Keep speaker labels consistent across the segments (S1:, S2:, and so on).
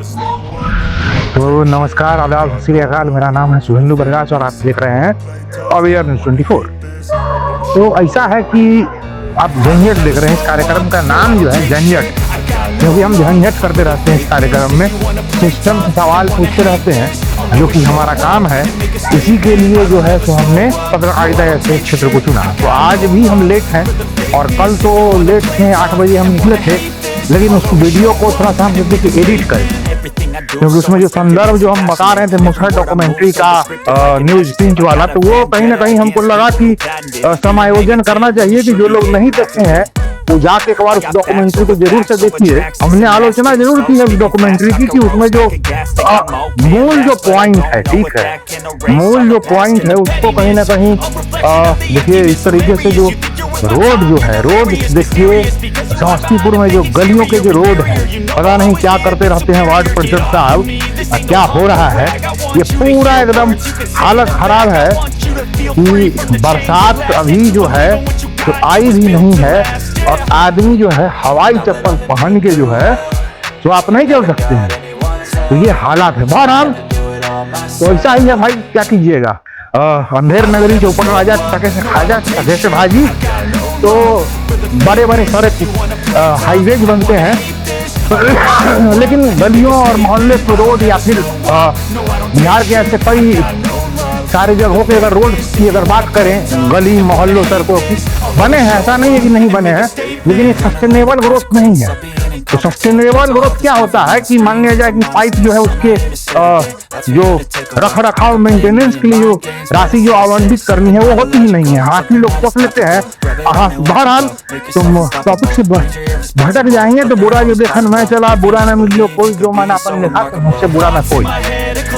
S1: तो नमस्कार, आदाब, सत श्री अकाल। मेरा नाम है सुहेंदु बरगास और आप देख रहे हैं अवेयर न्यूज़ 24। तो ऐसा है कि आप झंझट देख रहे हैं। इस कार्यक्रम का नाम जो है झंझट, क्योंकि हम झंझट करते रहते हैं। इस कार्यक्रम में सिस्टम से सवाल पूछते रहते हैं, जो कि हमारा काम है। इसी के लिए जो है तो हमने पत्रकारिता ऐसे क्षेत्र को चुना। तो आज भी हम लेट हैं और कल तो लेट थे, 8 बजे हम निकले थे, लेकिन उस वीडियो को थोड़ा सा हम सोचे कि एडिट करें, क्योंकि उसमें जो संदर्भ जो हम बता रहे थे मुसहर डॉक्यूमेंट्री का न्यूज पिंच वाला, तो वो कहीं ना कहीं हमको लगा कि समायोजन करना चाहिए कि जो लोग नहीं देखते हैं वो जाके एक बार उस डॉक्यूमेंट्री को जरूर से देखिए। हमने आलोचना जरूर की है उस डॉक्यूमेंट्री की कि उसमें जो मूल जो पॉइंट है, ठीक है, मूल जो पॉइंट है उसको कहीं ना कहीं देखिए इस तरीके से जो रोड जो है, रोड देखिए समस्तीपुर में जो गलियों के जो रोड है, पता नहीं क्या करते रहते हैं वार्ड परिषद साहब, क्या हो रहा है। ये पूरा एकदम हालत खराब है कि बरसात अभी जो है तो आई भी नहीं है और आदमी जो है हवाई चप्पल पहन के जो है तो आप नहीं चल सकते हैं। तो ये हालात है। बहरहाल तो ऐसा ही है भाई, क्या कीजिएगा। अंधेर नगरी चौपट राजा टके से खाजा टके से भाजी। तो बड़े बड़े सड़क हाईवेज बनते हैं, लेकिन गलियों और मोहल्ले के रोड या फिर बिहार के ऐसे कई सारे जगहों पे अगर रोड की अगर बात करें, गली मोहल्लों सड़कों की बने हैं, ऐसा नहीं है कि नहीं बने हैं, लेकिन ये सस्टेनेबल ग्रोथ नहीं है। तो सस्टेनेबल ग्रोथ क्या होता है कि मान लिया जाए कि पाइप जो है उसके जो रख रखाव मेंटेनेंस के लिए जो राशि जो आवंटित करनी है वो होती ही नहीं है। हाथी लोग पोस लेते हैं। बहरहाल तुम टॉपिक से भटक जाएंगे तो बुरा जो देखन मैं चला, बुरा ना मिलो कोई, जो मैंने अपन लिखा तो मुझसे बुरा ना कोई।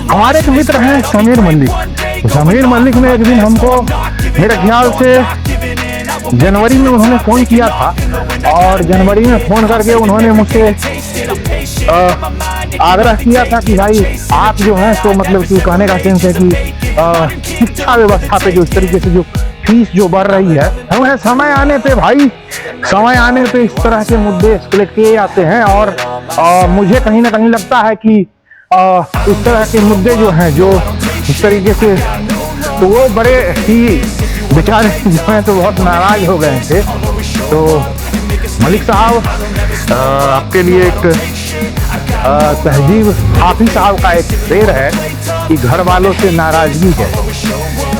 S1: हमारे एक मित्र हैं समीर मल्लिक। तो समीर मल्लिक ने एक दिन हमको मेरे ख्याल से जनवरी में उन्होंने फोन किया था और जनवरी में फोन करके उन्होंने मुझसे आग्रह किया था कि भाई आप जो है तो मतलब कि कहने का सेंस है कि शिक्षा व्यवस्था पे जो इस तरीके से जो फीस जो बढ़ रही है, हमें समय आने पे भाई, समय आने पे इस तरह के मुद्दे एस्केलेट किए जाते हैं। और मुझे कहीं ना कहीं लगता है कि इस तरह के मुद्दे जो हैं जो इस तरीके से, तो वो बड़े ही बेचारे जो हैं तो बहुत नाराज हो गए थे। तो मलिक साहब आपके लिए एक तहजीब हाफिज साहब का एक शेर है कि घर वालों से नाराजगी है,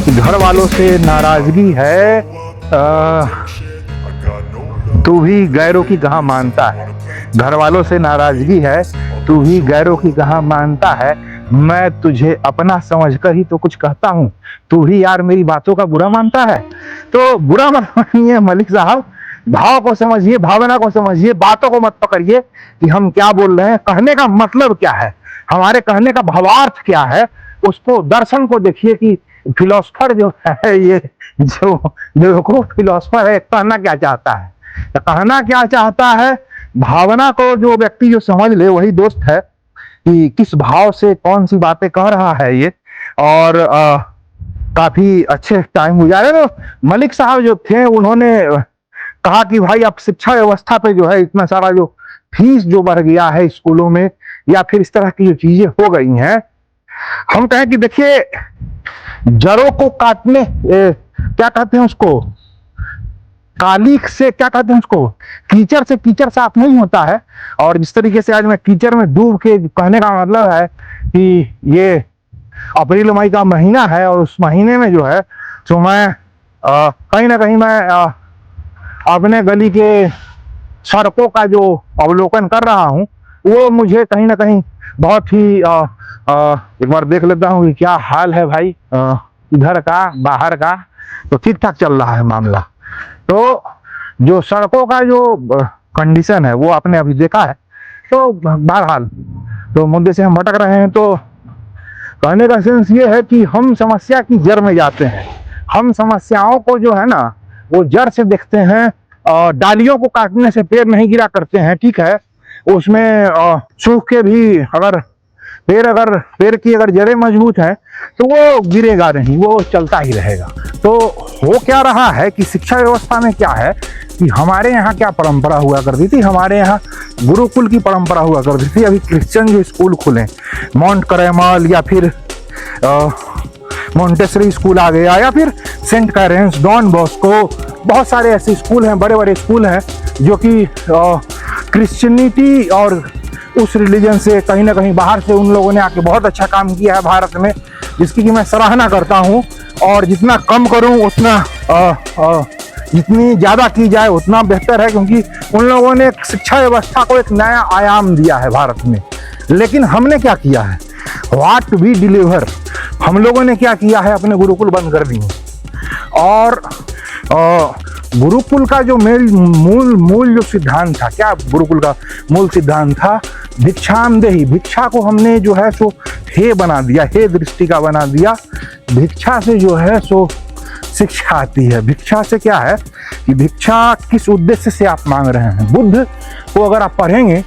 S1: कि घर वालों से नाराजगी है, तू भी गैरों की कहाँ मानता है। घर वालों से नाराजगी है, तू भी गैरों की कहाँ मानता है। मैं तुझे अपना समझकर ही तो कुछ कहता हूँ, तू भी यार मेरी बातों का बुरा मानता है। तो बुरा मत मानिए मलिक साहब, भाव को समझिए, भावना को समझिए, बातों को मत पकड़िए कि हम क्या बोल रहे हैं, कहने का मतलब क्या है, हमारे कहने का भावार्थ क्या है, उसको दर्शन को देखिए कि फिलोसफर जो है, ये जो फिलोसफर है, कहना क्या चाहता है, कहना क्या चाहता है। भावना को जो व्यक्ति जो समझ ले वही दोस्त है कि किस भाव से कौन सी बातें कह रहा है ये। और काफी अच्छे टाइम गुजारे। तो मलिक साहब जो थे उन्होंने कहा कि भाई अब शिक्षा व्यवस्था पे जो है इतना सारा जो फीस जो बढ़ गया है स्कूलों में, या फिर इस तरह की जो चीजें हो गई हैं, हम कहें कि देखिए जड़ों को काटने क्या कहते हैं उसको, कालिख से क्या कहते हैं उसको, कीचड़ से कीचड़ साफ नहीं होता है। और जिस तरीके से आज मैं कीचड़ में डूब के, कहने का मतलब है कि ये अप्रैल मई का महीना है और उस महीने में जो है तो मैं कहीं ना कहीं मैं अपने गली के सड़कों का जो अवलोकन कर रहा हूँ, वो मुझे कहीं ना कहीं बहुत ही एक बार देख लेता हूँ कि क्या हाल है भाई, इधर का बाहर का तो ठीक ठाक चल रहा है मामला। तो जो सड़कों का जो कंडीशन है वो आपने अभी देखा है। तो बहरहाल तो मुद्दे से हम भटक रहे हैं। तो कहने का सेंस ये है कि हम समस्या की जड़ में जाते हैं, हम समस्याओं को जो है ना वो जड़ से देखते हैं। डालियों को काटने से पेड़ नहीं गिरा करते हैं, ठीक है, उसमें सूख के भी अगर पेड़ की अगर जड़ें मजबूत है तो वो गिरेगा नहीं, वो चलता ही रहेगा। तो हो क्या रहा है कि शिक्षा व्यवस्था में क्या है कि हमारे यहाँ क्या परंपरा हुआ करती थी, हमारे यहाँ गुरुकुल की परंपरा हुआ करती थी। अभी क्रिश्चियन जो स्कूल खुले, माउंट करैमल या फिर मोंटेसरी स्कूल आ गया, या फिर सेंट कैरेंस, डॉन बॉस्को, बहुत सारे ऐसे स्कूल हैं, बड़े बड़े स्कूल हैं जो कि क्रिश्चियनिटी और उस रिलीजन से कहीं ना कहीं बाहर से उन लोगों ने आके बहुत अच्छा काम किया है भारत में, जिसकी कि मैं सराहना करता हूँ। और जितना कम करूँ उतना जितनी ज़्यादा की जाए उतना बेहतर है, क्योंकि उन लोगों ने शिक्षा व्यवस्था को एक नया आयाम दिया है भारत में। लेकिन हमने क्या किया है, व्हाट वी डिलीवर, हम लोगों ने क्या किया है, अपने गुरुकुल बंद कर दिए। और गुरुकुल का जो मूल जो सिद्धांत था, क्या गुरुकुल का मूल सिद्धांत था, भिक्षामदेही। भिक्षा को हमने जो है सो हे बना दिया, हे दृष्टि का बना दिया। भिक्षा से जो है सो शिक्षा आती है। भिक्षा से क्या है कि भिक्षा किस उद्देश्य से आप मांग रहे हैं। बुद्ध को अगर आप पढ़ेंगे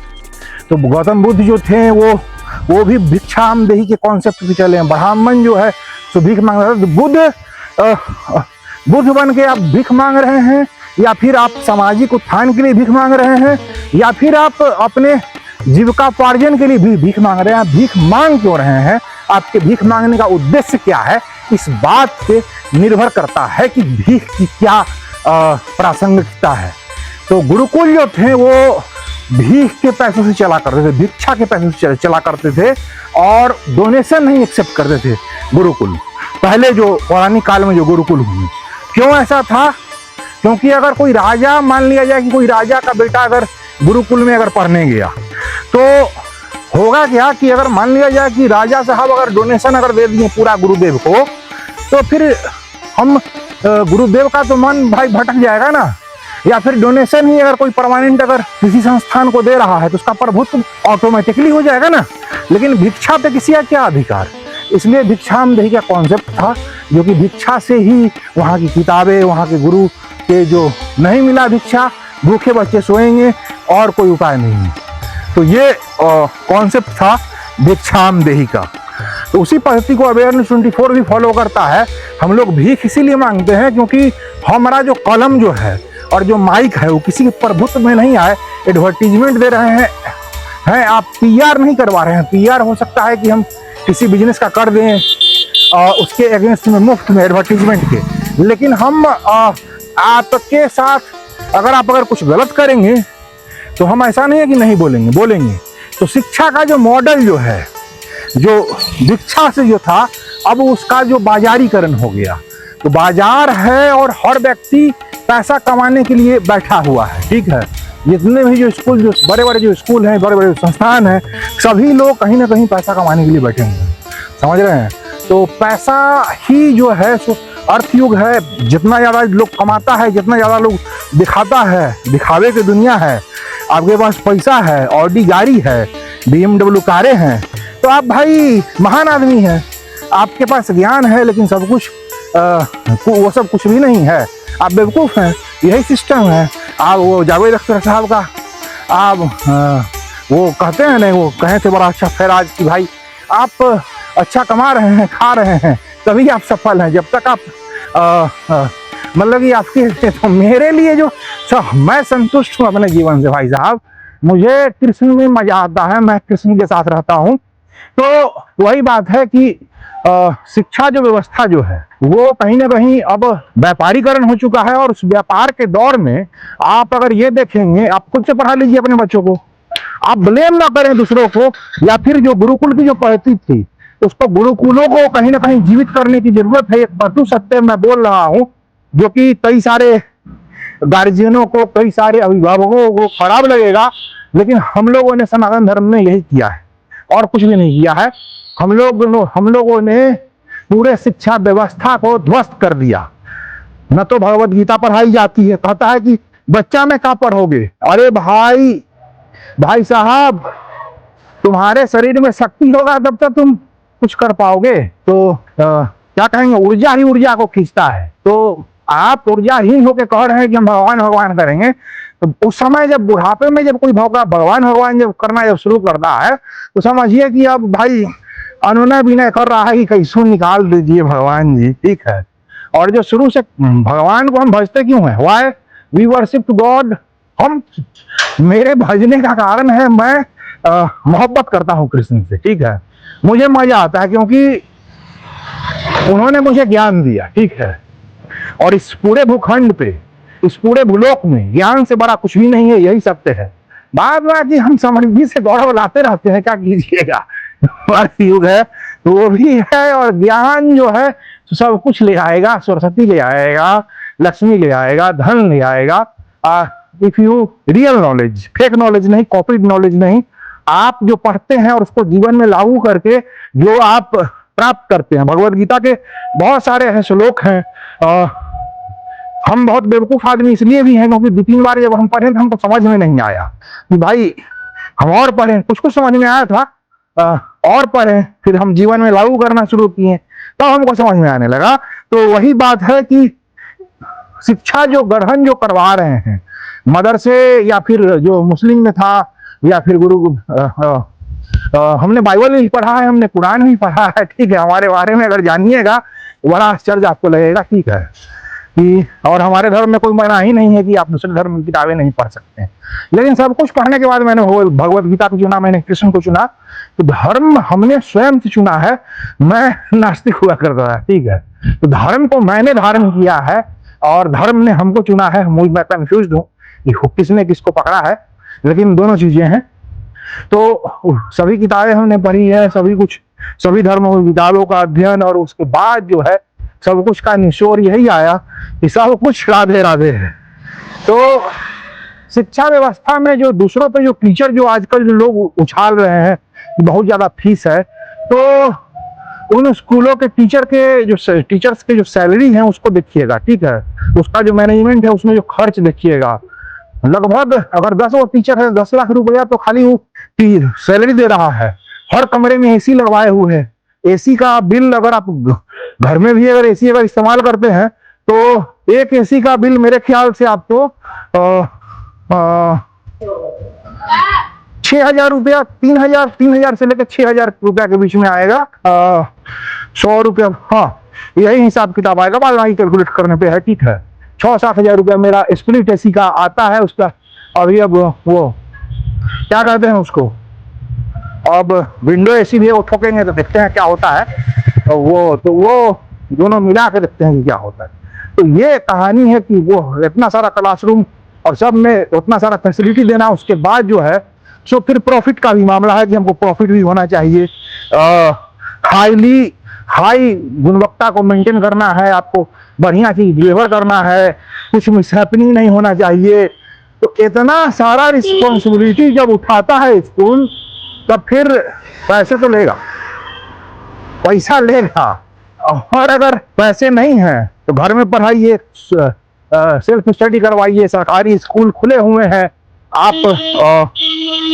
S1: तो गौतम बुद्ध जो थे वो भी भिक्षामदेही के कॉन्सेप्ट पे चले हैं। ब्राह्मण जो है सो भीख मांग रहा है। बुद्ध बन के आप भीख मांग रहे हैं, या फिर आप सामाजिक उत्थान के लिए भीख मांग रहे हैं, या फिर आप अपने जीविकापार्जन के लिए भी भीख मांग रहे हैं। आप भीख मांग क्यों रहे हैं, आपके भीख मांगने का उद्देश्य क्या है, इस बात पे निर्भर करता है कि भीख की क्या प्रासंगिकता है। तो गुरुकुल जो थे वो भीख के पैसों से चला करते थे, भिक्षा के पैसों से चला करते थे, और डोनेशन नहीं एक्सेप्ट करते थे गुरुकुल। पहले जो पौराणिक काल में जो गुरुकुल हुए, क्यों ऐसा था, क्योंकि अगर कोई राजा, मान लिया जाए कि कोई राजा का बेटा अगर गुरुकुल में अगर पढ़ने गया, तो होगा क्या कि अगर मान लिया जाए कि राजा साहब अगर डोनेशन अगर दे दिए पूरा गुरुदेव को, तो फिर हम गुरुदेव का तो मन भाई भटक जाएगा ना। या फिर डोनेशन ही अगर कोई परमानेंट अगर किसी संस्थान को दे रहा है तो उसका प्रभुत्व ऑटोमेटिकली हो जाएगा ना। लेकिन भिक्षा पे किसी का क्या अधिकार, इसलिए भिक्षामदेही का कॉन्सेप्ट था, जो कि भिक्षा से ही वहाँ की किताबें, वहाँ के गुरु के जो नहीं मिला भिक्षा, भूखे बच्चे सोएंगे और कोई उपाय नहीं है। तो ये कॉन्सेप्ट था भिक्षामदेही का। तो उसी पद्धति को अवेयरनेस 24 भी फॉलो करता है। हम लोग भीख इसीलिए मांगते हैं क्योंकि हमारा जो कलम जो है और जो माइक है वो किसी के प्रभुत्व में नहीं आए। एडवर्टीजमेंट दे रहे हैं, आप पीआर नहीं करवा रहे हैं। पीआर हो सकता है कि हम किसी बिजनेस का कर दें उसके अगेंस्ट में मुफ्त में एडवर्टीजमेंट के, लेकिन हम आपके साथ अगर कुछ गलत करेंगे तो हम ऐसा नहीं है कि नहीं बोलेंगे। तो शिक्षा का जो मॉडल जो है, जो भिक्षा से जो था, अब उसका जो बाजारीकरण हो गया। तो बाजार है और हर व्यक्ति पैसा कमाने के लिए बैठा हुआ है। ठीक है, जितने भी जो स्कूल, जो बड़े बड़े जो स्कूल हैं, बड़े बड़े संस्थान हैं, सभी लोग कहीं ना कहीं पैसा कमाने के लिए बैठे हुए हैं, समझ रहे हैं। तो पैसा ही जो है सो अर्थयुग है। जितना ज़्यादा लोग कमाता है, जितना ज़्यादा लोग दिखाता है, दिखावे की दुनिया है, आपके पास पैसा है, ऑडी गाड़ी है, BMW कारें हैं, तो आप भाई महान आदमी हैं। आपके पास ज्ञान है लेकिन सब कुछ वो सब कुछ भी नहीं है, आप बेवकूफ़ हैं। यही सिस्टम है। आप वो जावेद अख्तर साहब का आप वो कहते हैं नहीं, वो कहे थे बड़ा अच्छा फैराज कि भाई आप अच्छा कमा रहे हैं, खा रहे हैं, तभी आप सफल हैं। जब तक आप मतलब कि आपके, तो मेरे लिए जो मैं संतुष्ट हूँ अपने जीवन से भाई साहब। मुझे कृष्ण में मजा आता है, मैं कृष्ण के साथ रहता हूँ। तो वही बात है कि शिक्षा जो व्यवस्था जो है वो कहीं ना कहीं अब व्यापारीकरण हो चुका है। और उस व्यापार के दौर में आप अगर ये देखेंगे, आप खुद से पढ़ा लीजिए अपने बच्चों को, आप ब्लेम ना करें दूसरों को। या फिर जो गुरुकुल की जो पद्धति थी, उसको गुरुकुलों को कहीं ना कहीं जीवित करने की जरूरत है। एक पटु सत्य मैं बोल रहा हूँ, जो कि कई सारे गार्जियनों को, कई सारे अभिभावकों को खराब लगेगा, लेकिन हम लोगों ने सनातन धर्म में यही किया है और कुछ भी नहीं किया है। हम लोगों ने पूरे शिक्षा व्यवस्था को ध्वस्त कर दिया। न तो भगवत गीता पढ़ाई जाती है, कहता है कि बच्चा में क्या पढ़ोगे। अरे भाई साहब, तुम्हारे शरीर में शक्ति होगा तब तक तुम कुछ कर पाओगे। तो क्या कहेंगे, ऊर्जा ही ऊर्जा को खींचता है। तो आप ऊर्जाहीन होकर कह रहे हैं कि हम भगवान करेंगे, तो उस समय जब बुढ़ापे में जब कोई भगवान जब करना जब शुरू करता है, तो समझिए कि अब भाई अनुनय विनय कर रहा है कि कैसों निकाल दीजिए भगवान जी। ठीक है। और जो शुरू से भगवान को हम भजते क्यों हैं, वाई वी वर्शिप गॉड हम मेरे भजने का कारण है मैं मोहब्बत करता हूँ कृष्ण से, ठीक है। मुझे मजा आता है क्योंकि उन्होंने मुझे ज्ञान दिया, ठीक है। और इस पूरे भूखंड पे, इस पूरे भूलोक में ज्ञान से बड़ा कुछ भी नहीं है, यही सत्य है। बात बात हम समृद्धि से गौरव लाते रहते हैं, क्या कीजिएगा। युग है तो वो भी है, और ज्ञान जो है तो सब कुछ ले आएगा, सरस्वती ले आएगा, लक्ष्मी ले आएगा, धन ले आएगा। If you real knowledge, fake knowledge नहीं, कॉपीड नॉलेज नहीं, आप जो पढ़ते हैं और उसको जीवन में लागू करके जो आप प्राप्त करते हैं। भगवत गीता के बहुत सारे ऐसे श्लोक हैं। हम बहुत बेवकूफ आदमी इसलिए भी हैं क्योंकि 2-3 बार जब हम पढ़े तो हमको समझ में नहीं आया कि भाई हम और पढ़े, कुछ कुछ समझ में आया था, और पढ़े, फिर हम जीवन में लागू करना शुरू किए तो हमको समझ में आने लगा। तो वही बात है कि शिक्षा जो ग्रहण जो करवा रहे हैं मदरसे, या फिर जो मुस्लिम में था, या फिर गुरु हमने बाइबल भी पढ़ा है, हमने कुरान भी पढ़ा है, ठीक है। हमारे बारे में अगर जानिएगा बड़ा आश्चर्य आपको लगेगा, ठीक है। कि और हमारे धर्म में कोई मना ही नहीं है कि आप दूसरे धर्म की किताबें नहीं पढ़ सकते हैं। लेकिन सब कुछ पढ़ने के बाद मैंने भगवत गीता को चुना, मैंने कृष्ण को चुना। तो धर्म हमने स्वयं से चुना है। मैं नास्तिक हुआ करता था, ठीक है। तो धर्म को मैंने धारण किया है और धर्म ने हमको चुना है। मैं कंफ्यूज हूँ कि किसने किसको पकड़ा है, लेकिन दोनों चीजें हैं। तो सभी किताबें हमने पढ़ी है, सभी कुछ, सभी धर्मों की किताबों का अध्ययन, और उसके बाद जो है सब कुछ का निचोड़ यही आया कि सब कुछ राधे राधे है। तो शिक्षा व्यवस्था में जो दूसरों पे जो टीचर जो आजकल जो लोग उछाल रहे हैं बहुत ज्यादा फीस है, तो उन स्कूलों के टीचर्स के जो सैलरी है उसको देखिएगा, ठीक है। उसका जो मैनेजमेंट है उसमें जो खर्च देखिएगा, लगभग अगर 10 वो टीचर है 10 लाख रुपया तो खाली वो सैलरी दे रहा है। हर कमरे में एसी लगवाए हुए हैं। एसी का बिल अगर आप घर में भी अगर एसी अगर इस्तेमाल करते हैं तो एक एसी का बिल मेरे ख्याल से आपको 6,000 रुपया, 3,000 से लेकर 6,000 रुपया के बीच में आएगा। 100 रुपया, हाँ यही हिसाब किताब आएगा, बाद में कैलकुलेट करने पे है, ठीक है। 6-7 हजार रुपया मेरा स्प्लिट एसी का आता है। उसका अभी अब वो क्या कहते हैं उसको, अब विंडो एसी भी वो ठोकेंगे तो देखते हैं क्या होता है। तो वो दोनों मिला के देखते हैं कि क्या होता है। तो ये कहानी है कि वो इतना सारा क्लासरूम और सब में उतना सारा फैसिलिटी देना, उसके बाद जो है सो फिर प्रॉफिट का भी मामला है कि हमको प्रॉफिट भी होना चाहिए। हाई गुणवत्ता को मेंटेन करना है, आपको बढ़िया चीज डिलीवर करना है, कुछ मिसहैपनिंग नहीं होना चाहिए। तो इतना सारा रिस्पॉन्सिबिलिटी जब उठाता है स्कूल, तब फिर पैसे तो लेगा, पैसा लेगा। और अगर पैसे नहीं हैं तो घर में पढ़ाइए, सेल्फ स्टडी करवाइए, सरकारी स्कूल खुले हुए हैं। आप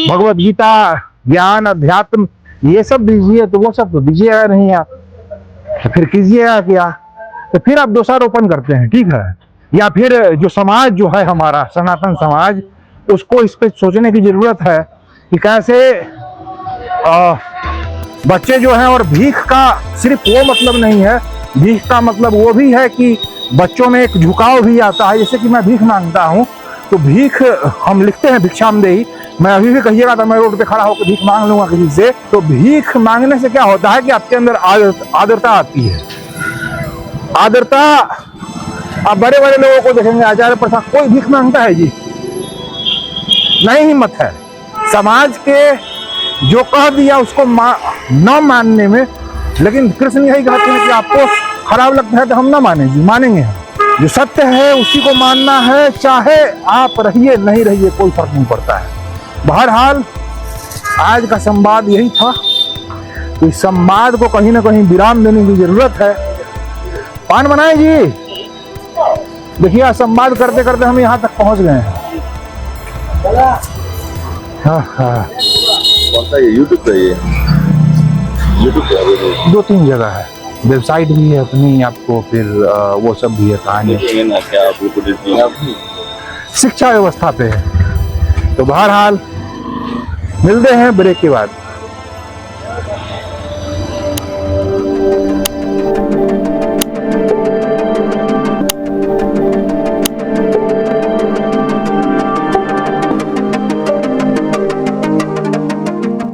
S1: भगवत गीता, ज्ञान, अध्यात्म ये सब दीजिए, तो वो सब तो दीजिएगा नहीं आप, तो फिर कीजिएगा क्या? तो फिर आप दोषारोपण करते हैं, ठीक है। या फिर जो समाज जो है हमारा सनातन समाज, उसको इस पे सोचने की जरूरत है कि कैसे बच्चे जो हैं, और भीख का सिर्फ वो मतलब नहीं है, भीख का मतलब वो भी है कि बच्चों में एक झुकाव भी आता है। जैसे कि मैं भीख मांगता हूँ तो भीख हम लिखते हैं भिक्षामदेही, मैं अभी भी कहिएगा तो मैं रोड पे खड़ा होकर भीख मांग लूंगा किसी से। तो भीख मांगने से क्या होता है कि आपके अंदर आदरता आती है। आदरता, आप बड़े बड़े लोगों को देखेंगे, आचार्य प्रसाद, कोई भीख मांगता है जी? नहीं, हिम्मत है समाज के जो कह दिया उसको न मानने में। लेकिन कृष्ण यही कहते हैं कि आपको खराब लगता है तो हम ना माने जी, मानेंगे हम। जो सत्य है उसी को मानना है, चाहे आप रहिए नहीं रहिए, कोई फर्क नहीं पड़ता है। बहरहाल आज का संवाद यही था। तो इस संवाद को कहीं ना कहीं विराम देने की जरूरत है। पान बनाए जी, देखिए संवाद करते करते हम यहाँ तक पहुंच गए हैं। हाँ,
S2: यूट्यूब पे, ये यूट्यूब पे
S1: 2-3 जगह है, वेबसाइट भी है अपनी, आपको फिर वो सब भी है कहानी, शिक्षा व्यवस्था पे है। तो बहरहाल मिलते हैं ब्रेक के बाद।